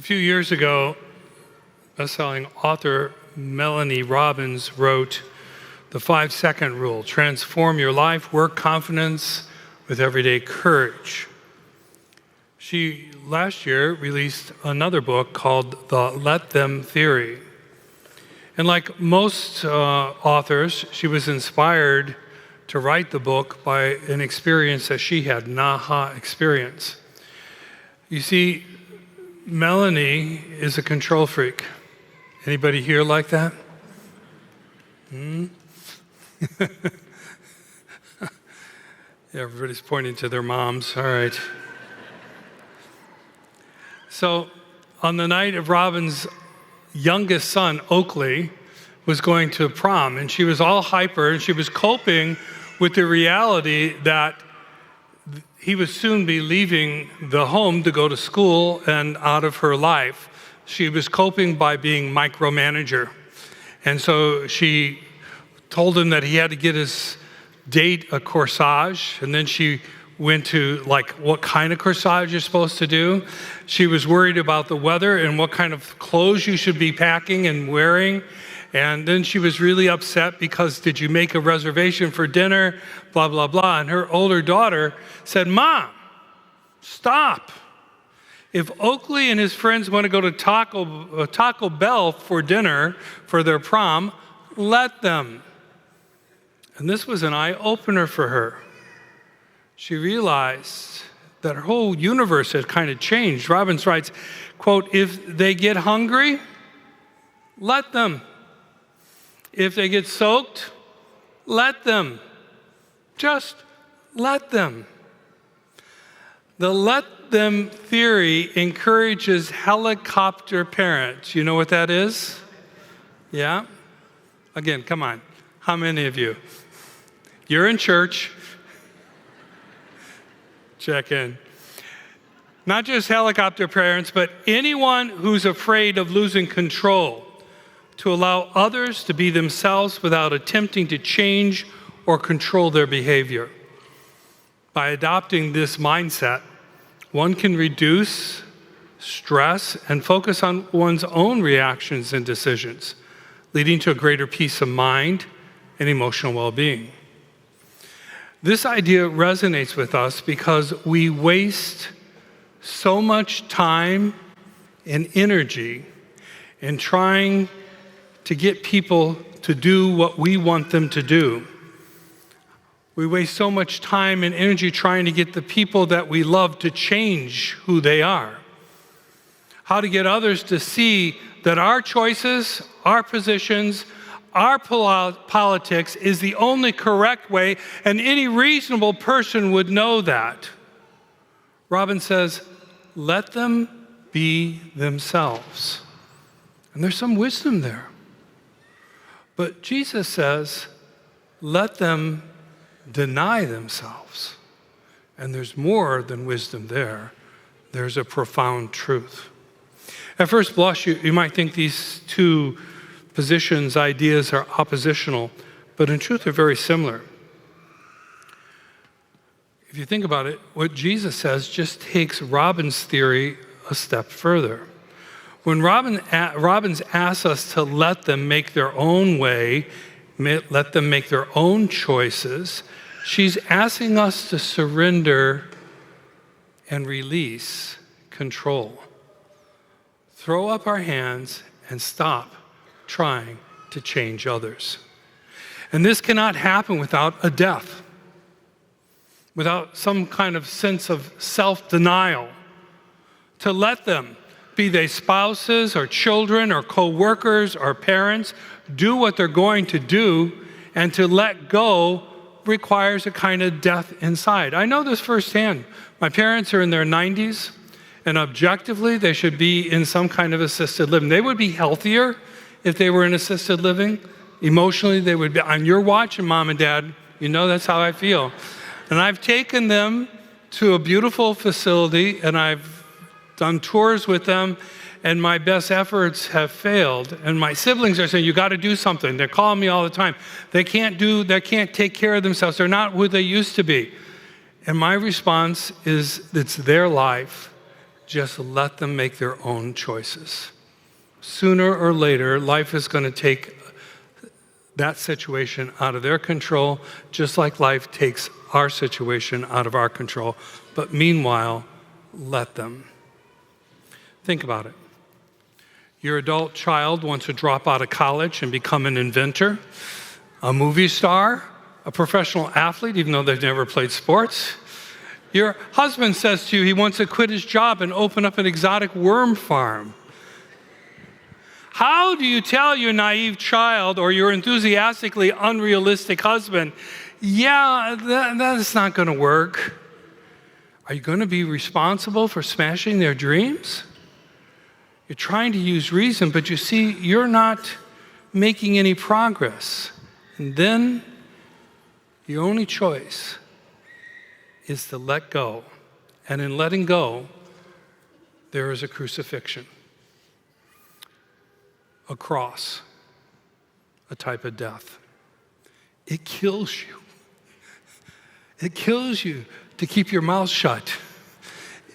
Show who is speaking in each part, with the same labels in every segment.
Speaker 1: A few years ago, best-selling author Melanie Robbins wrote the 5-second rule: transform your life, work, confidence with everyday courage. She last year released another book called The Let Them Theory. And like most authors, she was inspired to write the book by an experience that she had, an aha experience. You see, Melanie is a control freak. Anybody here like that? Everybody's pointing to their moms. All right. So on the night of Robin's youngest son, Oakley, was going to prom, and she was all hyper, and she was coping with the reality that he would soon be leaving the home to go to school and out of her life. She was coping by being micromanager. And so she told him that he had to get his date a corsage, and then she went to what kind of corsage you're supposed to do. She was worried about the weather and what kind of clothes you should be packing and wearing. And then she was really upset because did you make a reservation for dinner, blah, blah, blah. And her older daughter said, Mom, stop. If Oakley and his friends want to go to Taco Bell for dinner for their prom, let them. And this was an eye-opener for her. She realized that her whole universe had kind of changed. Robbins writes, quote, if they get hungry, let them. If they get soaked, let them. Just let them. The let them theory encourages helicopter parents. You know what that is? Yeah? Again, come on. How many of you? You're in church. Check in. Not just helicopter parents, but anyone who's afraid of losing control, to allow others to be themselves without attempting to change or control their behavior. By adopting this mindset, one can reduce stress and focus on one's own reactions and decisions, leading to a greater peace of mind and emotional well-being. This idea resonates with us because we waste so much time and energy in trying to get people to do what we want them to do. We waste so much time and energy trying to get the people that we love to change who they are. How to get others to see that our choices, our positions, our politics is the only correct way, and any reasonable person would know that. Robin says, let them be themselves. And there's some wisdom there. But Jesus says, let them deny themselves. And there's more than wisdom there. There's a profound truth. At first blush, you might think these two positions, ideas are oppositional, but in truth they're very similar. If you think about it, what Jesus says just takes Robin's theory a step further. When Robbins asks us to let them make their own way, let them make their own choices, she's asking us to surrender and release control. Throw up our hands and stop trying to change others. And this cannot happen without a death, without some kind of sense of self-denial. To let them, be they spouses or children or co-workers or parents, do what they're going to do, and to let go requires a kind of death inside. I know this firsthand. My parents are in their 90s, and objectively, they should be in some kind of assisted living. They would be healthier if they were in assisted living. Emotionally, they would be on your watch, and Mom and Dad, you know that's how I feel. And I've taken them to a beautiful facility, and I've done tours with them, and my best efforts have failed. And my siblings are saying, you got to do something. They're calling me all the time. They can't take care of themselves. They're not who they used to be. And my response is, it's their life. just let them make their own choices. Sooner or later, life is going to take that situation out of their control, just like life takes our situation out of our control. But meanwhile, let them. Think about it. Your adult child wants to drop out of college and become an inventor, a movie star, a professional athlete, even though they've never played sports. Your husband says to you he wants to quit his job and open up an exotic worm farm. How do you tell your naive child or your enthusiastically unrealistic husband, yeah, that's not going to work? Are you going to be responsible for smashing their dreams? You're trying to use reason, but you see, you're not making any progress. And then your only choice is to let go. And in letting go, there is a crucifixion, a cross, a type of death. It kills you. It kills you to keep your mouth shut.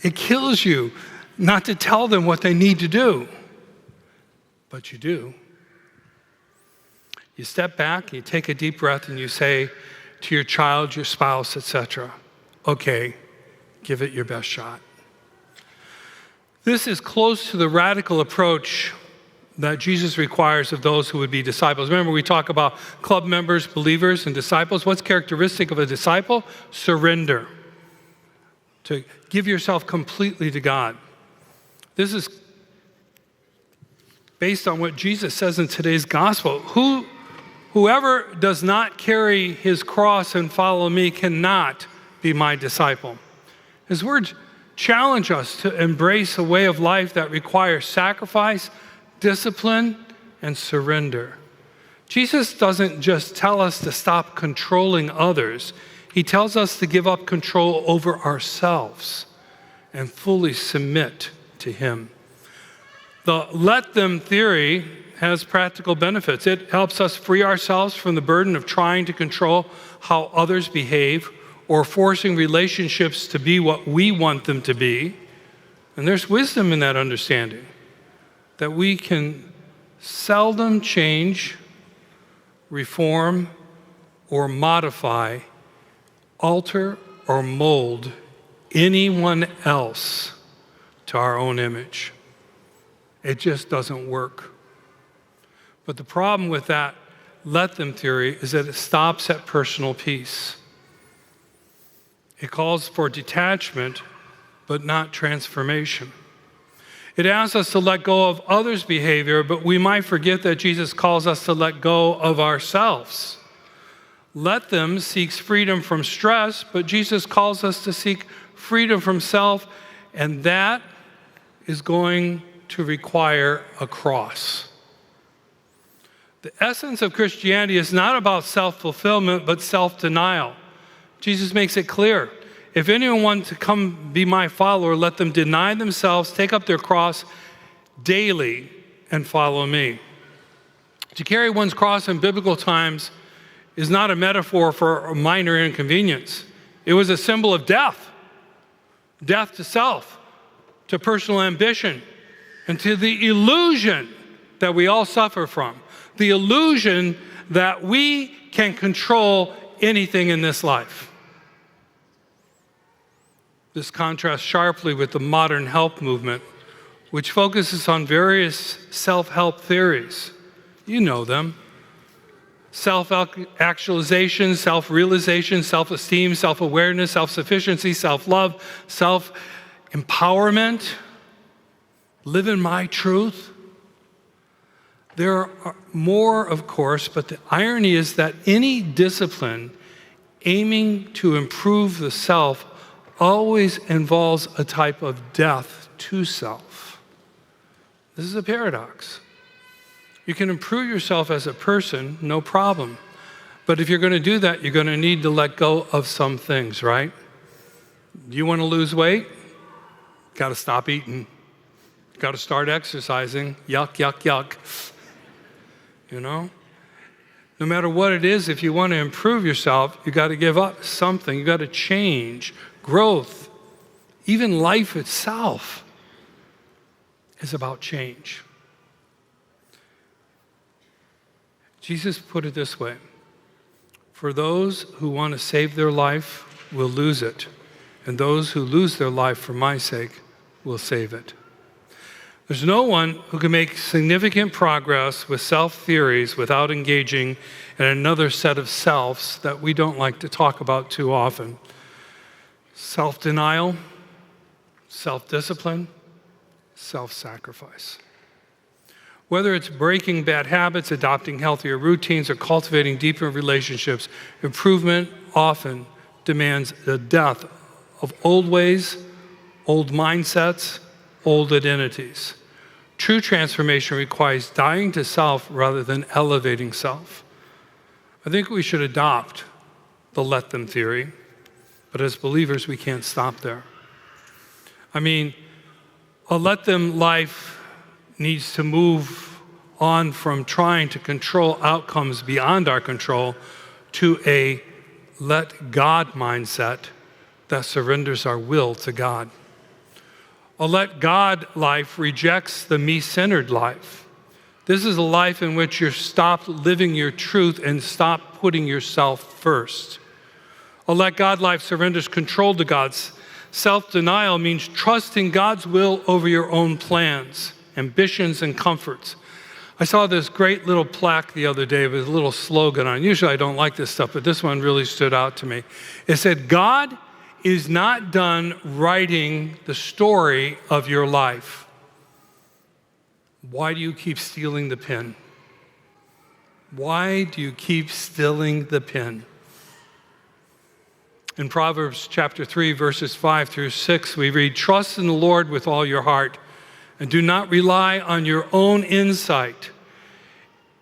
Speaker 1: It kills you not to tell them what they need to do, but you do. You step back, you take a deep breath, and you say to your child, your spouse, etc., okay, give it your best shot. This is close to the radical approach that Jesus requires of those who would be disciples. Remember, we talk about club members, believers, and disciples. What's characteristic of a disciple? Surrender. To give yourself completely to God. This is based on what Jesus says in today's gospel. Whoever does not carry his cross and follow me cannot be my disciple. His words challenge us to embrace a way of life that requires sacrifice, discipline, and surrender. Jesus doesn't just tell us to stop controlling others. He tells us to give up control over ourselves and fully submit to him. The let them theory has practical benefits. It helps us free ourselves from the burden of trying to control how others behave or forcing relationships to be what we want them to be. And there's wisdom in that understanding, that we can seldom change, reform, or modify, alter, or mold anyone else to our own image. It just doesn't work. But the problem with that let them theory is that it stops at personal peace. It calls for detachment, but not transformation. It asks us to let go of others' behavior, but we might forget that Jesus calls us to let go of ourselves. Let them seeks freedom from stress, but Jesus calls us to seek freedom from self, and that is going to require a cross. The essence of Christianity is not about self-fulfillment, but self-denial. Jesus makes it clear. If anyone wants to come be my follower, let them deny themselves, take up their cross daily, and follow me. To carry one's cross in biblical times is not a metaphor for a minor inconvenience. It was a symbol of death. Death to self, to personal ambition, and to the illusion that we all suffer from. The illusion that we can control anything in this life. This contrasts sharply with the modern help movement, which focuses on various self-help theories. You know them. Self-actualization, self-realization, self-esteem, self-awareness, self-sufficiency, self-love, self-empowerment. Live in my truth. There are more, of course, but the irony is that any discipline aiming to improve the self always involves a type of death to self. This is a paradox. You can improve yourself as a person, no problem. But if you're going to do that, you're going to need to let go of some things, right? You want to lose weight? Got to stop eating. Got to start exercising. Yuck, yuck, yuck. You know? No matter what it is, if you want to improve yourself, you got to give up something. You got to change. Growth, even life itself, is about change. Jesus put it this way: for those who want to save their life will lose it, and those who lose their life for my sake will save it. There's no one who can make significant progress with self-theories without engaging in another set of selves that we don't like to talk about too often. Self-denial, self-discipline, self-sacrifice. Whether it's breaking bad habits, adopting healthier routines, or cultivating deeper relationships, improvement often demands the death of old ways, old mindsets, old identities. True transformation requires dying to self rather than elevating self. I think we should adopt the let them theory, but as believers, we can't stop there. I mean, a let them life needs to move on from trying to control outcomes beyond our control to a let God mindset that surrenders our will to God. A let God life rejects the me-centered life. This is a life in which you stop living your truth and stop putting yourself first. A let God life surrenders control to God's. Self-denial means trusting God's will over your own plans, ambitions, and comforts. I saw this great little plaque the other day with a little slogan on it. Usually I don't like this stuff, but this one really stood out to me. It said, God is not done writing the story of your life. Why do you keep stealing the pen? Why do you keep stealing the pen? In Proverbs chapter 3, verses 5 through 6, we read, trust in the Lord with all your heart, and do not rely on your own insight.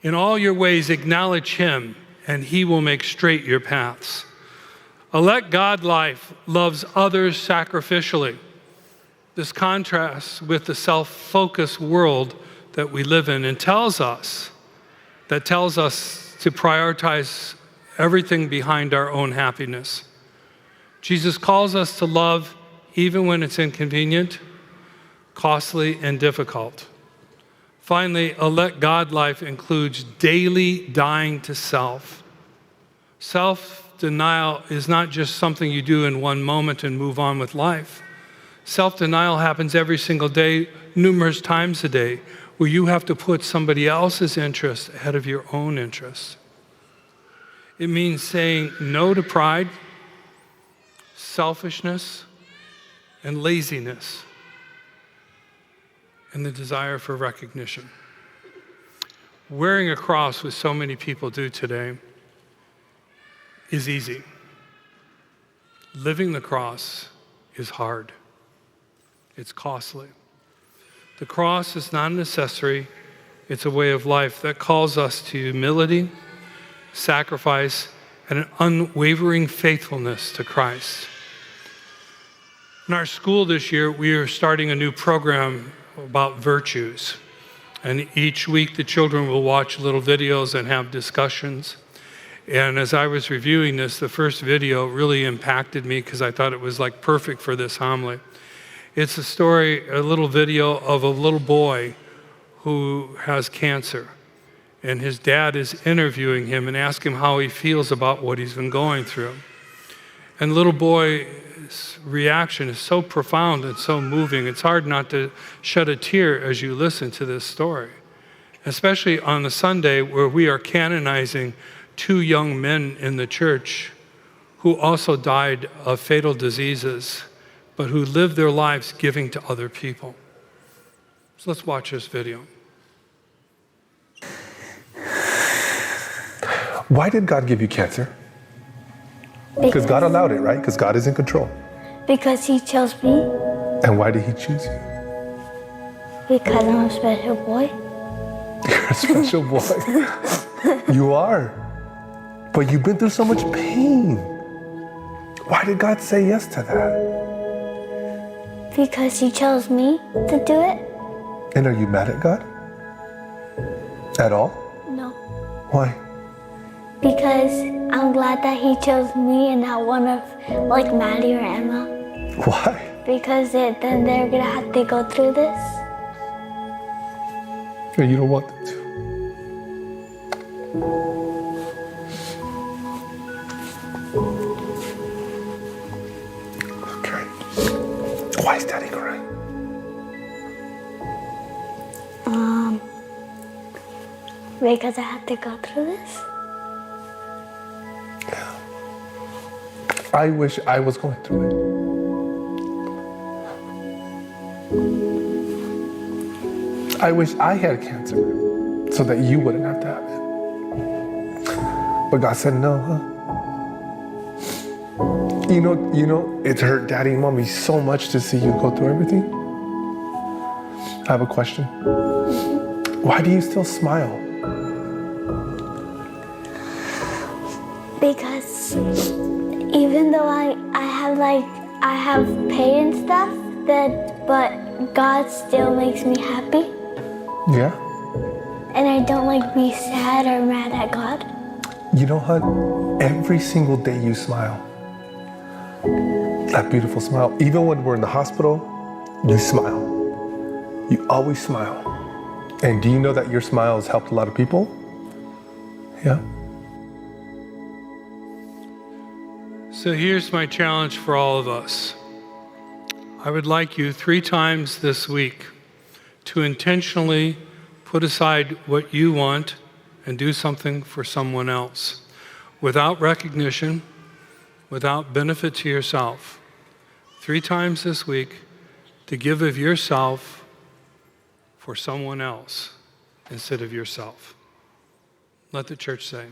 Speaker 1: In all your ways acknowledge him, and he will make straight your paths. A let God life loves others sacrificially. This contrasts with the self-focused world that we live in and tells us to prioritize everything behind our own happiness. Jesus calls us to love even when it's inconvenient, costly, and difficult. Finally, a let God life includes daily dying to self. Self-denial is not just something you do in one moment and move on with life. Self-denial happens every single day, numerous times a day, where you have to put somebody else's interest ahead of your own interest. It means saying no to pride, selfishness, and laziness, and the desire for recognition. Wearing a cross, which so many people do today, is easy. Living the cross is hard. It's costly. The cross is not an accessory, it's a way of life that calls us to humility, sacrifice, and an unwavering faithfulness to Christ. In our school this year, we are starting a new program about virtues. And each week the children will watch little videos and have discussions. And as I was reviewing this, the first video really impacted me because I thought it was like perfect for this homily. It's a little video of a little boy who has cancer. And his dad is interviewing him and asking him how he feels about what he's been going through. And the little boy's reaction is so profound and so moving. It's hard not to shed a tear as you listen to this story, especially on the Sunday where we are canonizing 2 young men in the church who also died of fatal diseases, but who lived their lives giving to other people. So let's watch this video.
Speaker 2: Why did God give you cancer? Because God allowed it, right? Because God is in control.
Speaker 3: Because he chose me.
Speaker 2: And why did he choose you?
Speaker 3: Because I'm a special boy.
Speaker 2: You're a special boy. You are. But you've been through so much pain. Why did God say yes to that?
Speaker 3: Because he chose me to do it.
Speaker 2: And are you mad at God? At all?
Speaker 3: No.
Speaker 2: Why?
Speaker 3: Because I'm glad that he chose me and not one of like Maddie or Emma.
Speaker 2: Why?
Speaker 3: Because then they're gonna have to go through this.
Speaker 2: And you don't want them to. Okay. Why is Daddy crying?
Speaker 3: Because I had to go through this.
Speaker 2: I wish I was going through it. I wish I had cancer so that you wouldn't have to have it. But God said no, huh? You know, it's hurt Daddy and Mommy so much to see you go through everything. I have a question. Why do you still smile?
Speaker 3: Because even though I have pain and stuff, but God still makes me happy.
Speaker 2: Yeah?
Speaker 3: And I don't be sad or mad at God.
Speaker 2: You know, hon, every single day you smile. That beautiful smile. Even when we're in the hospital, you smile. You always smile. And do you know that your smile has helped a lot of people? Yeah.
Speaker 1: So here's my challenge for all of us. I would like you 3 times this week to intentionally put aside what you want and do something for someone else without recognition, without benefit to yourself. 3 times this week to give of yourself for someone else instead of yourself. Let the church say.